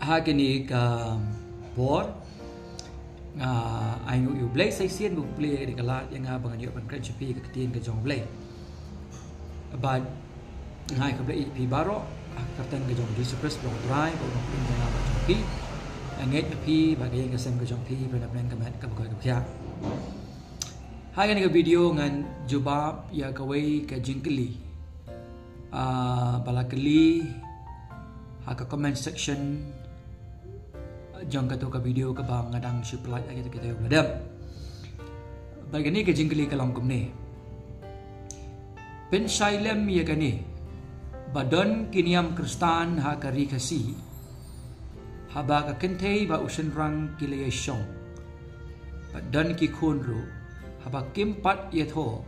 hagani ka bor ai ngu blay sai sien bu play de kala yang abang yo ban kran chapi ka tien ka jong blay ba ngai ka blay pi baro kartan ka jong Jesus Christ blong try ko ngong pin na ba chapi ngai pi ba ka yang ka sem ka jong pi ba na plan ka mat ka ba ka kya hagani ka video ngan jubab ya kawai ka jingkeli balakali haka comment section jang ka to ka video ka bang ngadang supply kita bladam bagani ka jingkeli ka longkum ni pen silem ya kani badon kiniam kristan ha kari kasi haba ka kentei ba usen rang kileyashong badon ki khunru haba kimpat ya tho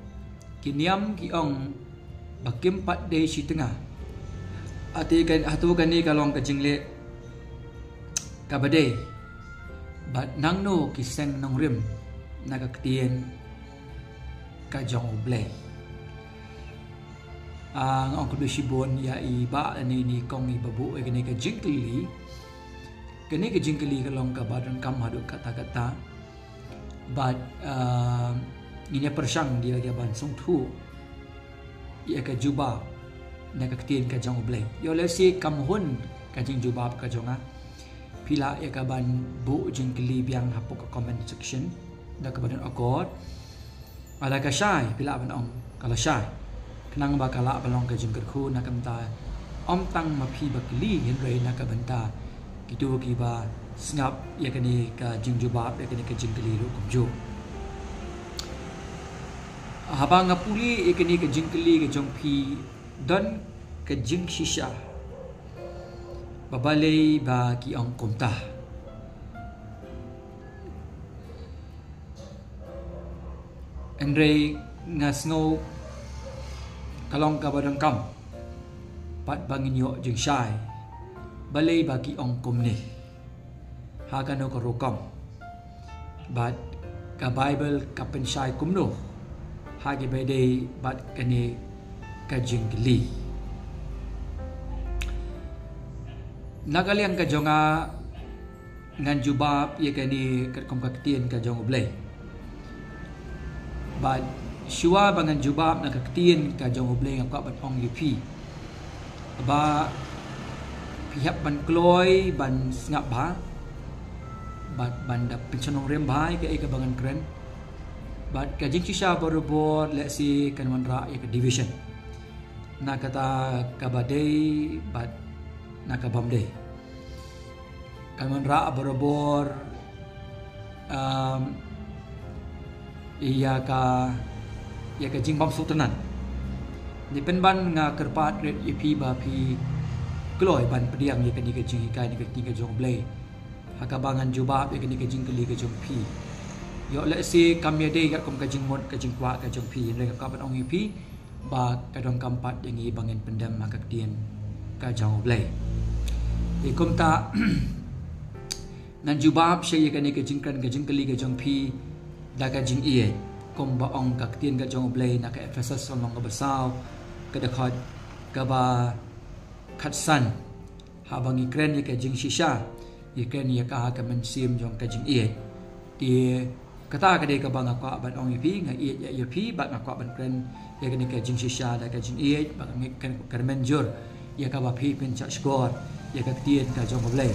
kiniam ki ong bakimpat de si tengah ati kan atu kan ni kalong ka jingle ka bade bat nang no kiseng nong rim naga ktien ka jong ble ang ong kudu sibon ya iba ni kong i babu ni ka jingkeli kalong ka badan kam hadu kata-kata bat ini persang dia ga ban song thu ia ka jubab na ka ktien ka jong ble yo le si kam hun ka jing jubab ka jonga pila ia ka ban bu jing kli biang hapok ka comment section da ka badan akor ala ka syai pila ban ong kala syai kenang ba kala balong ka jing kerku na kam ta om tang ma phi ba kli hin rei na ka banta kitu ki ba snap ia ka ni ka jing jubab ia ka ni ka jing kli ru kum jo habang ngapuli ikani ke jingkeli ke jongpi dan ke jing shisha babalei ba ki ong komta Andre ngasno kalong ka badang kam pat bangin yo jing shai balei ba ki ong komni hagano ko rokam bat ka bible ka penshai kumno hagi bede bat kani ka jingli nagaliang ka jonga ngan jubab ye kani kat kom kaktien ka jong ble bat shua bangan jubab na kaktien ka jong ble ngak bat ong yupi ba pihak ban kloy ban ngap ba bat banda pensionong rem bai ka e ka bangan kren but ka jing shisha borobor let's see kan manra ya ka division na kata kabadei but na ka bamde kan manra borobor iya ka jing bam sultanan ni penban nga kerpat red ipi ba pi kloy ban pediang ya ka ni ka jing kai ni ka tiga jong blay hakabangan jubab ya ka ni ka jing keli ka jong pi yo let's say kami day kat kom kajing mod kajing kwa kajong pi le ka ban ong pi ba kadong kampat yang i bangin pendam maka tien ka jong blay e kom ta nan jubab shay ka ni kajing kan kajing kali kajong pi da kajing ie kom ba ong ka tien ka jong blay na ka Ephesus long ka basaw ka dakhat ka ba khatsan habang ikren ni kajing shisha ikren ni ka ka mensim jong kajing ie ti kata ka de ka bang akwa ban ong pi nga i ya pi ba akwa ban kren ya ka ni ka jing shisha da ka jing i ba ngi kan menjur ya ka ba pi pen cha skor ya ka tien ka jong blay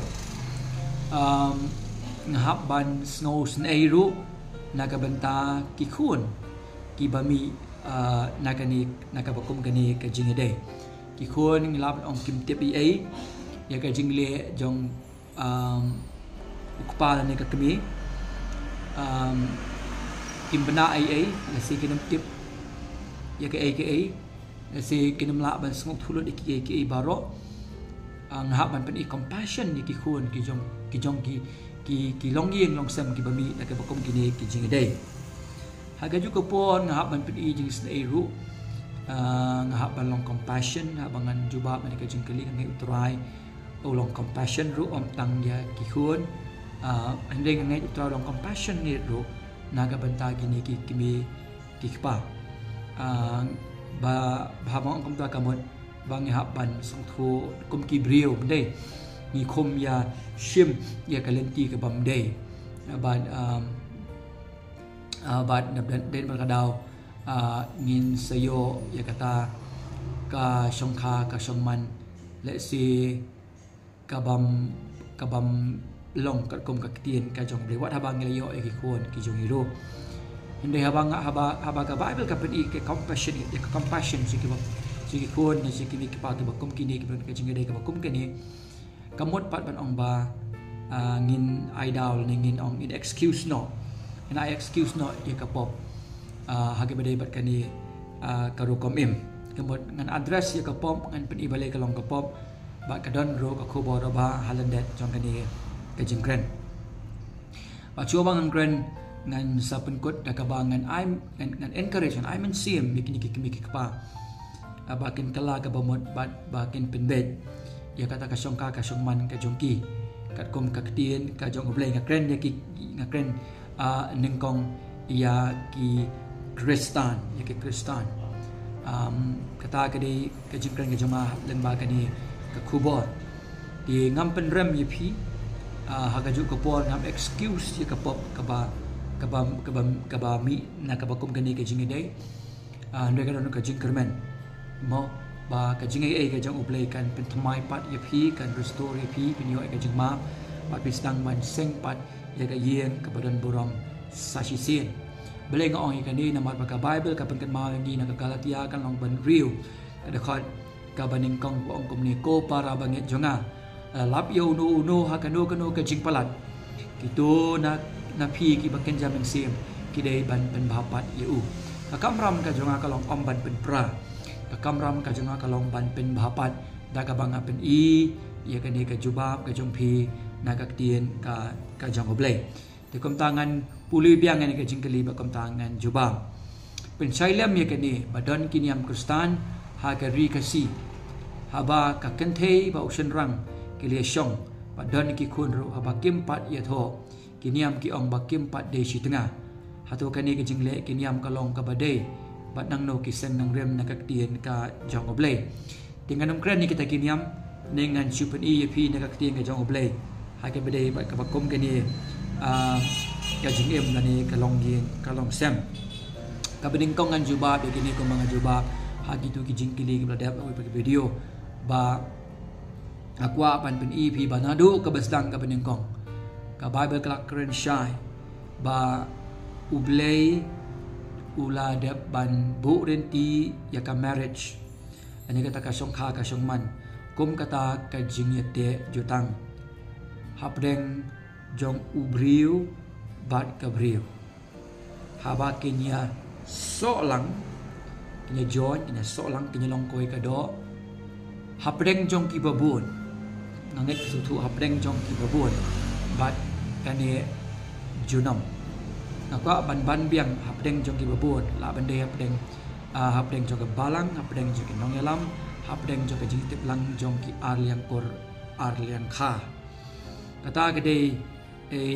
ngahap ban snow snairu na ka banta ki khun ki bami na ka ni na ka bakum ka ni ka jing de ki khun ngilap ong kim tip i ya ka jing le jong ukpa ni ka kemi kim bena ai nasi kinam tip ya ke nasi kinam la ban sngok thulot ki baro ang ha ban pen i compassion ni ki khun ki jong ki long yeng long sam ki bami na ke bakom kini ki jing dei haga ju ko pon ngah ban pen i jing snai ru ngah ban long compassion ha bangan juba man ka jing kali ngai utrai long compassion ru om tang ya ki khun andai ngai utrai long compassion ni ru naga banta gini ki kimi ki pa ba habang kom ta kamot bang hap ban song thu kum ki brio dei ngi khom ya shim ya kalenti ka bam day bad bad den berkadau ngin sayo ya kata ka shongkha ka shongman let's say kabam long kat kom ka tien ka jong ble wat habang ngelayo e ki khon ki jong iro inde habang haba ka bible ka pen ke compassion ya compassion si ki khon ni si ki pa tu bakum kini ki ka jing dei ka bakum kini kamot pat ban ong ba ngin idol ngin ong in excuse no and I excuse no ya ka pop hage badai bat kani karu komim kamot ngan address ya ka pop ngan pen ibale ka long ka pop ba ka don ro ka khubo ro ba halandet jong kani ka jing kren ba chuba ngan kren ngan sa pen kot da ka ba ngan I'm ngan encourage and I'm in sim mikini ki pa bakin kala ka bamot bakin penbet ya kata ka songka ka songman ka jongki kat kom ka ktien ka jong oblay nga kren ya ki nga kren ningkong ya ki kristan ya ki kristan kata ka di ka jing kren ka joma len ba ka ni ka khubot di ngam pen rem yi phi haga ju ka por ngam excuse ya ka pop ka ba mi na ka bakum ka ni ka jing dei ndre ka don ka jing kermen mo ba ka jing ai ka jong uplay kan pen thamai pat ya phi kan restore ya phi pen yo ka jing ma ba pistang man seng pat ya ka yen ka badan borom sashi sin bele nga ong ka ni na mat ka bible ka pen kan ma ngi na ka galatia kan long ban riu ka de khot ka baning kong ong kom ni ko para banget jonga lap yo no ha ka no ka jing palat kitu na phi ki baken jameng sim ki dei ban pen bapat yu ka kamram ka jonga ka long om ban pen pra kamram ka jonga ka long ban pen bapat da ka bang pen ya ka ni ka jubab ka jongpi na ka tien ka jong oblay te kom tangan puli biang ni ka jingkali ba kom tangan jubab pen sailem ya ka ni badon kiniam kristan ha ka ri ka si haba ka kenthe ba usen rang ki le shong badon ki khun ro haba kimpat ya tho kiniam ki ong ba kimpat de si tengah hatu ka ni ka jingle kiniam ka long ka badai bat nang no kisen nang rem na kaktien ka jong oblay tingan kren ni kita kiniam dengan super ep na kaktien ka jong oblay ha ke bede ba ka bakom ke ni ka jing em na ni ka long yin ka long sem ka beding kong ngan juba de kini ko mga juba ha gitu ki jing kili ki bladap oi pa video ba akwa pan pen ep ba nadu ka basdang ka beding kong ka bible ka kren shai ba ublay ula dep ban bu renti ya ka marriage ani kata ka songkha ka songman kum kata ka jingyete jutang hapdeng jong ubriu bat ka briu haba kenya solang kenya join kenya solang kenya longkoi ka do hapdeng jong ki babun nganget sutu hapdeng jong ki babun bat kani junam nakwa ban biang hapdeng jong ki babun la bande hapdeng jong ke balang hapdeng jong ki nongelam hapdeng jong ke jitip lang jong ki arliang kha kata gede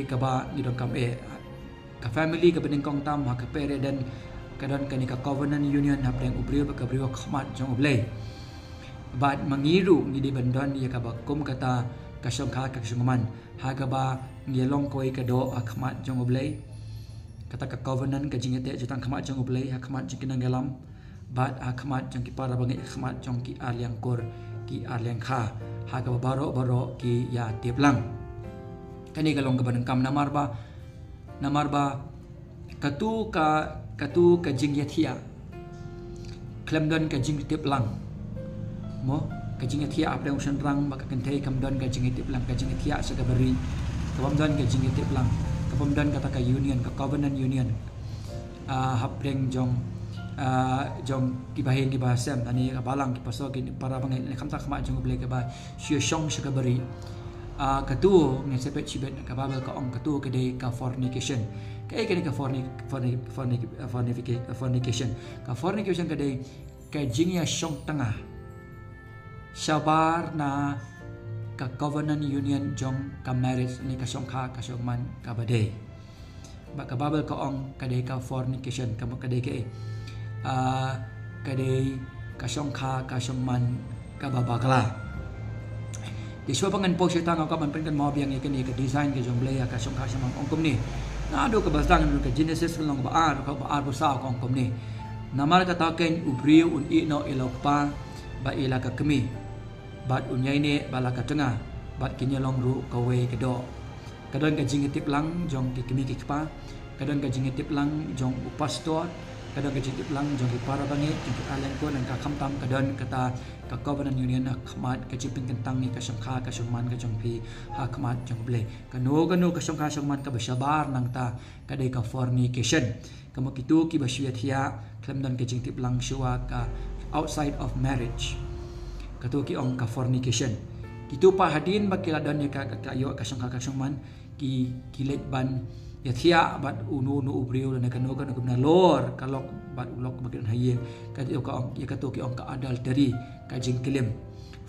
ka ba ni dong kam ka family ka bening kong tam ha ka pere dan kadon ka ni ka covenant union hapdeng ubriu ka briu khmat jong oblay bat mangiru ni di bandon ya ka ba kum kata ka songkha ka songman ha ka ba ngelong koi ka do khmat jong oblay kata ka covenant ka jingete jutang khmat jong oblay ha khmat jing kinang galam bat ha khmat jong ki para bangai khmat jong ki arliang kor ki arliang kha ha ka baro ki ya teplang kani ka long ka banang kam namar ba katu ka jing yathia klemdon ka jing teplang mo ka jing yathia apre usan rang ba ka kenthei kamdon ka jing teplang ka jing yathia sa ka bari kamdon ka jing teplang kapamdan kata ka union ka covenant union hapdeng jong kibahin kibasem ani ka balang kipasokin para bangai kamta khma jong oblay ka ba sio shong sa kabari katu ngi sepet chibet ka babel ka ong katu ka de ka fornication ka ka fornication ka de ka jingya shong tengah sabar na ka covenant union jong ka marriage ni ka songkha ka songman ka bade ba ka babel ka ong ka de ka fornication ka de ka songkha ka songman ka babakla di swa pangan po siya tang ka man pen kan mo biang ikan ni ka design ke jong blay ka song ka sa mang ongkom ni na do ka basdang ka Genesis long baar bu sa ka ongkom ni namar ka taken ubriu un i no ilokpa ba ila ka kemi bat unyai ni bala ka tengah bat kinya long ru ka we ka do kadon ka jingitip lang jong ki kemi ki pa kadon ka jingitip lang jong pastor kadon ka jingitip lang jong ki para bangit jong ki alen ko nang ka kamtam kadon kata ka covenant union na khamat ka chipin kentang ni ka sangkha ka sungman ka jong pi ha khamat jong ble kanu ka sangkha sungman ka bashabar nang ta ka dei ka fornication kamu kitu ki basyat hiya klamdan ka jingitip lang shuwa ka outside of marriage katu ki ong ka fornication kitu pa hadin bakila don ka ayo ka sangkha ka sungman ki kilet ban ya thia bat unu ubriu na kanu na lor kalok bat ulok bagian haye ka ka ong ya katu ki ong ka adultery ka jingkilim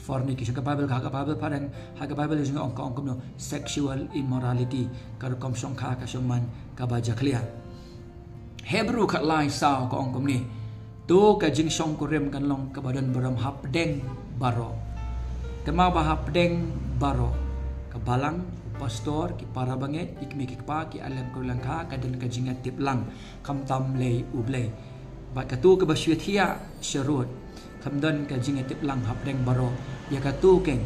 fornication ka Bible parang ha ka Bible is ong ka ong no sexual immorality ka kom sangkha ka sungman ka baja clear Hebrew ka lai sao ka ong ni tu ka jing song kurim kan long ka badan baram hapdeng baro kema ba hapdeng baro ka balang pastor ki para banget ikmi ki pa ki alam ko lang ka kaden ka jingat tip lang kam tam lei ublei ba ka tu ka basyet hiya sharut kamdan ka jingat tip lang hapdeng baro ya ka tu ken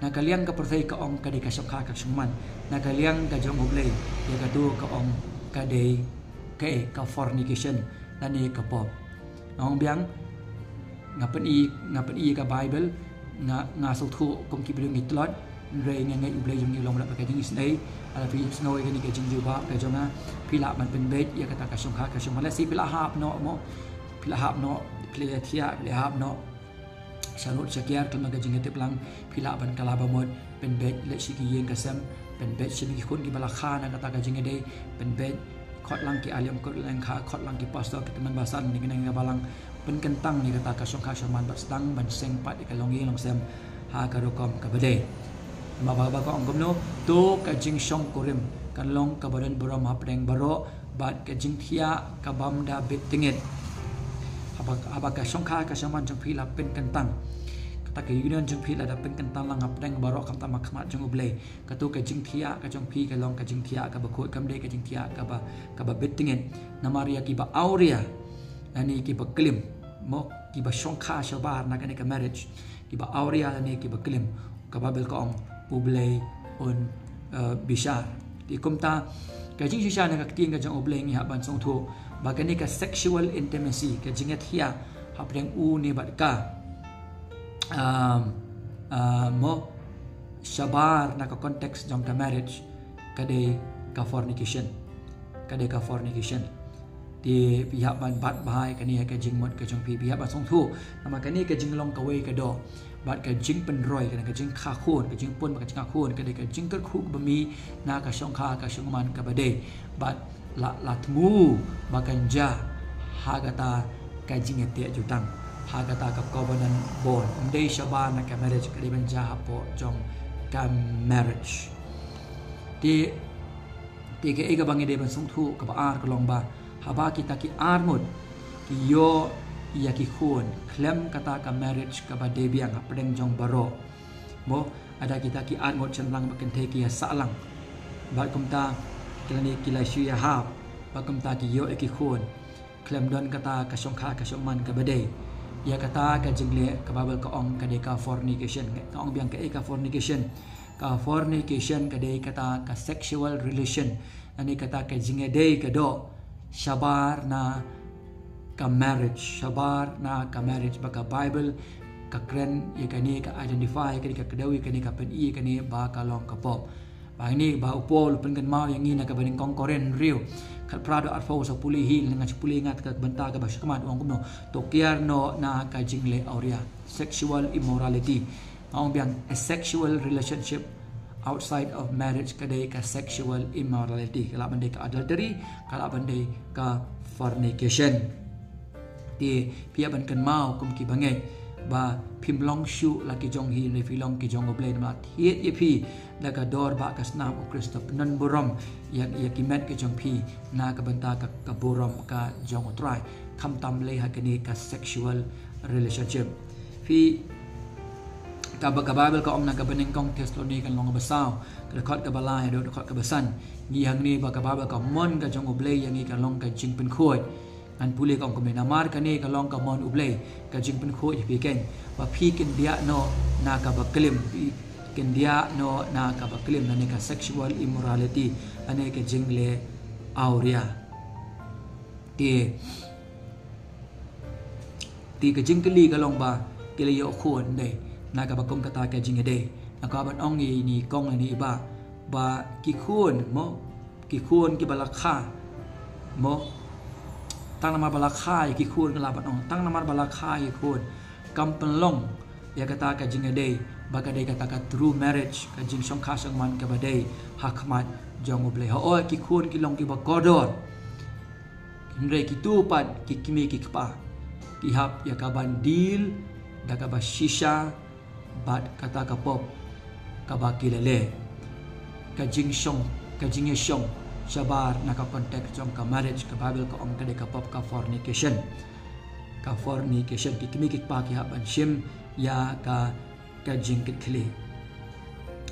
na kaliang ka perthai ka ong ka de ka sokha ka sungman na kaliang ka jong ublei ya ka tu ka ong ka de ka fornication nani ka pop ong biang ngapen i ka Bible nga so thu kom ki bilung itlot rei ngai ublei jong ni long la ka jing isnei ala pi snow ke ni ka jing juba ka jonga pila man pen bet ya kata ka songkha ka songmala si pila hap no pila thia le hap no sarut sakiar kan ka jing te plang pila ban kala ba mod pen bet le si ki yen ka sam pen bet si ki khun ki bala kha na kata ka jing dei pen bet khot lang ki aliam ko lang kha khot lang ki pastor ki teman basan ni ngai balang pen kentang ni kata ka songkha man bastang ban seng pat ka longi long sam ha ka rokom ka bade mababa ko angkom no to ka jing song korim kan long ka badan buram hapdeng baro bat ka jing thia ka bamda betingit haba ka songkha ka saman jong phila pen kentang kata ka union jong phila da pen kentang lang hapdeng baro kam ta makmat jong ublei ka to ka jing thia ka jong phi ka long ka jing thia ka ba khoi kam de ka jing thia ka ba betingit namaria ki ba auria ani ki ba klim mo ki ba songkha shabar na ka marriage ki ba auria ani ki ba klim ka babel ka ong ublei on bishar di kumta ka jing shisha na ka ting ka jong ublei ngi haban song thu ba ka ni ka sexual intimacy ka jingat hiya hapdeng u ni bat ka mo shabar na ka context jong ka marriage ka de ka fornication di pihak ban bat bahai ka ni ka jing mod ka jong pihak ban song thu nama ka ni ka jing long ka wei ka do bat ka jing penroi ka jing kha khon ka jing pun ka jing khon ka de ka jing ka khu bami na ka song kha ka song man ka bade bat la tmu bakanja hagata ka jing te jutang hagata ka covenant bond dei shaban na ka marriage ka de banja hapo jong ka marriage ti ka ega bangi de ban song thu ka ba ar ka long ba haba kita ki armud ki yo ia ki khun klem kata ka marriage ka ba debiang apdeng jong baro mo ada kita ki armud chenlang baken the ki salang ba kumta kilani kilai shu ya ha ba kumta ki yo ki khun klem don kata ka songkha ka soman ka bade ia kata ka jingle ka babel ka ong ka de ka fornication ka ong biang ka fornication ka de kata ka sexual relation ani kata ka jinge de ka do shabar na ka marriage baka Bible ka kren ye kani ka identify kani ka kedawi kani ka pen i kani ba ka long ka pop ba ini ba upol pen kan mau yang ina ka baning kongkoren riu kal prado arfo sa puli hil nga puli ngat ka benta ka baskumat ong kumno to kiar no na ka jingle auria sexual immorality ong biang a sexual relationship outside of marriage kadai ka sexual immorality kala bandai ka adultery kala bandai ka fornication ti pia ban kan mau kum ki bangai ba phimlong shu la ki jong hi le filong ki jong oblei ma thiet ye phi la ka dor ba ka snam o kristo nan borom ya ki met ki jong phi na ka banta ka borom ka jong otrai kham tam le ha ka ni ka sexual relationship phi ka Bible ka ong nagabaning kong Thessalonian kan long basao ka khot ka balai do khot ka basan gi hang ni ba ka Bible ka mon ka jong oblay yang i ka long ka jing pen khoi an puli ka ong ka namar ka ni ka long ka mon oblay ka jing pen khoi pi ken ba phi ken dia no na ka ba klim ken dia no na ka ba klim na ni ka sexual immorality ane ka jing le auria ti ka jing kali ka long ba ke le yo khon dei na ka ba kong kata ka jing ade na ka ban ong ni kong ni ba ki khun mo ki khun ki balakha mo tang nama balakha ki khun ka la ban ong tang nama balakha ki khun kam pen long ya kata ka jing ade ba ka dei kata ka true marriage ka jing song kha sang man ka ba dei hakmat jong oble ho ki khun ki long ki ba kodor hindre ki tu pat ki kimi ki kpa ki hap ya ka ban deal da ka ba shisha bat kata ka pop ka ba kilele ka jing shong shabar na ka contact jong ka marriage ka Bible ka ong ka de ka pop ka fornication ki kimi ki pa ki haban shim ya ka jing kit khli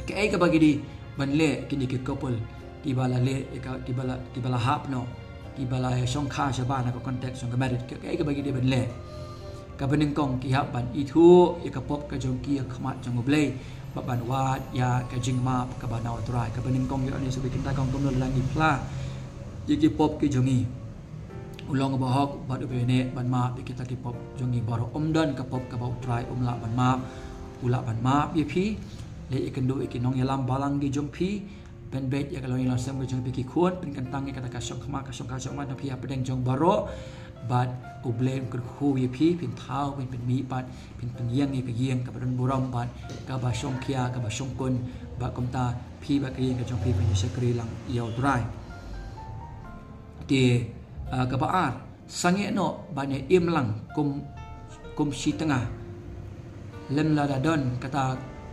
ke ai ka bagi di banle kini ki couple ki bala le ki bala hap no ki bala shong kha shabar na ka contact jong ka marriage ke ai ka bagi di banle ka bening kong ki hap ban itu ya ka pop ka jong ki khmat jong oblay ba ban wat ya ka jing ma ka ba naw trai ka bening kong yo ni sabi kita kong kom lang ni pla ye ki pop ki jongi ulong ba hok ba do ne ban ma kita ki pop jongi baro omdan ka pop ka ba trai la ban ma ula ban ma ye phi le ikendo ikinong yalam balang gi jong phi ben bet ya kalau ina sem jong pi ki khon pen kan tang ka ta ka shong khma ka shong ma na phi ya pedeng jong baro bat oblem kur khu ye phi pin thau pin mi pat pin yang ni ka yang ka ban buram bat ka ba shong khia ka ba shong kun ba kom ta phi ba ka yang ka jong phi pin sekri lang yau trai ti ka ba ar sange no ba ne im lang kum si tengah lem la da don kata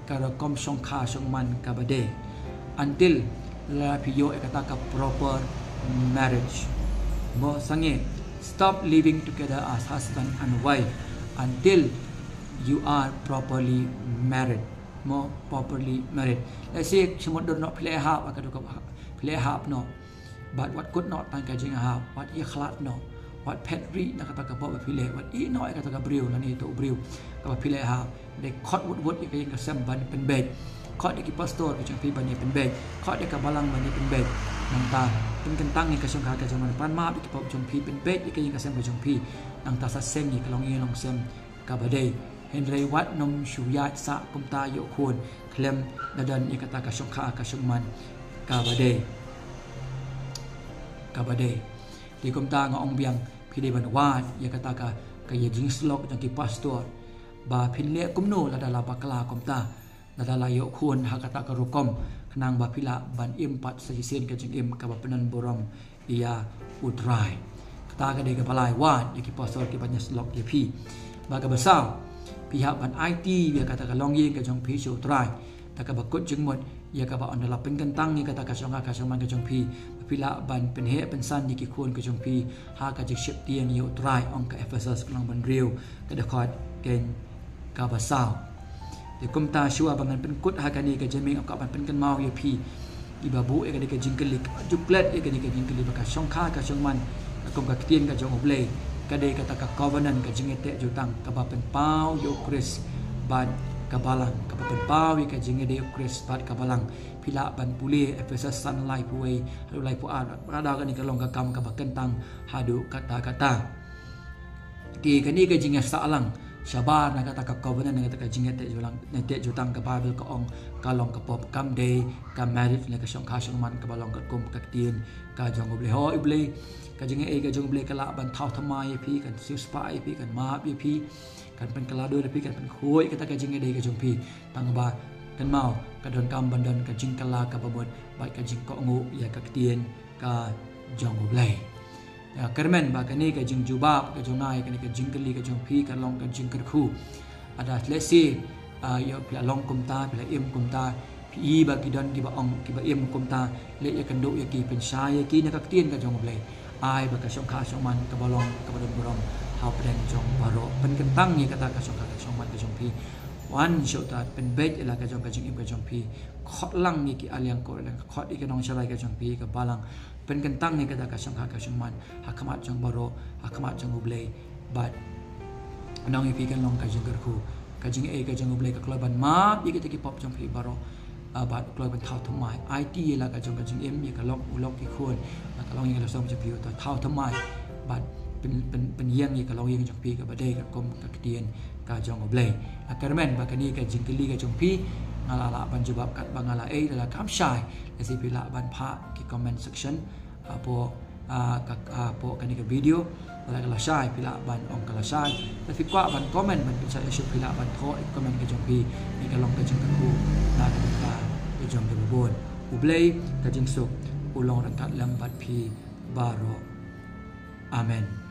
ka kom shong kha shong man ka ba de until la phi yo kata ka proper marriage mo sange stop living together as husband and wife until you are properly married. More properly married. Let's say someone do not play harp, play harp no. But what could not tang kajing harp? What ikhlat no? What pet read na kata kapop play? What no kata kabriu na ni to briu kapop play harp. They caught wood ikay kasam ban pen bed. Caught the pastor kajang pi ban pen bed. Caught the kabalang ban pen bed. Nang ta pen kentang ni kasong ka kasong man pan ma bi kapop jong pi pen bed ikay kasam kajong pi. Nang ta sa sem ni kalong yin long sem kabadai. Henry wat nom shuyat sa kumta yo khun klem dadan ikata kasong ka kasong man kabadai. Kabadai. Di kumta nga ong biang pili ban wat ya kata ka kaya jing slok jang ki pastor ba pinle kumno la dala bakla kumta la dala yo khun ha kata ka rukom knang ba pila ban impat sa sisen ka jing im ka ba penan borom ia utrai kata ka de ka balai wat ya ki pastor ki banya slok ye pi ba ka basau pihak ban IT ya kata ka long yin ka jong pi so trai ta ka ba kut jing mot ya ka ba on la pen kentang ni kata ka songa ka soman ka jong pi pila ban penhe pensan ni ki khun ka jong pi ha ka jik ship tian yo try ong ka Ephesus klang ban riu ka de khot ken ka basau de kumta shua bangan pen kut ha ka ni ka jeming ka ban pen kan mau ye pi ibabu e ka de ka jingkelik juklet e ka ni ka jingkelik ka song kha ka song man ka kom ka tien ka jong oblei ka de ka ta ka covenant ka jingete jutang ka ba pen pau yo Chris ban kabalang kapapan pawi ka jingede Chris bat kabalang pila ban puli Ephesus san lai puai hadu lai pu ada ka ni kalong ka kam ka bakentang hadu kata-kata ti kani ka jinga salang sabar na kata ka covenant na kata ka jingete julang nete jutang ka Bible ka ong kalong ka pop kam day ka marriage na ka song ka song man ka balong ka kum ka tien ka jong oble ho ible ka jinga e ka jong oble ka la ban thau thamai pi kan sis pa pi kan ma pi kan pen kelado tapi kan pen khoi kata ka jing dei ka jong pi tang ba kan mau ka don kam bandon ka jing kala ka babot ba ka jing ko ngu ya ka tien ka jong oblai ya kermen ba ka ni ka jing jubab ka jong nai ka ni ka jing kali ka jong pi ka long ka jing kerku ada lesi yo pia long kumta pia im kumta pi ba ki don ki ba ong ki ba im kumta le ya kan do ya ki pen sai ki na ka tien ka jong oblai ai ba ka song kha song man ka balong ka badon borong hau pedang jong baro pen kentang ni kata ka song man ka jong pi วันโชตัดเป็นเบสอะไรกระจงอิมกระจงพีขอลังนี่กี่อาเลียงโกแล้วขออีกน้องชายกระจงพีกับบาลังเป็นกันตั้งนี่กระดากระชังหากระชังมันหักขมัดจังบารอหักขมัดจังอุเบลบัดน้องอีพีกันลองกระจงกระคูกระจงกระจงอุเบลกับกลอยบันมาอีกตะกี้ป๊อปจังพีบารอบัดกลอยบันเท่าทำไมไอทีแล้วกระจงเอ็มยังกระลอกอุลอกกี่คนแล้วก็ลองยังกระส่งจังพีตัวเท่าทำไมบัดเป็นยังยังกระลองยังจังพีกับบัดเดกับกลมกับเดียนกระจงอุเบลอาการแม่นบัดนี้กระจงกลีกระจงพีngala ban jawab kat bangala adalah kam syai kasi pila ban pha ki comment section apo kan ni video wala kala syai pila ban ong kala syai tapi kwa ban comment ban bisa isu pila ban tho comment ke jongpi ni kalong ke jong ku na ka ke jong ke bon ublei ka jing suk ulong rangkat lam bat phi baro amen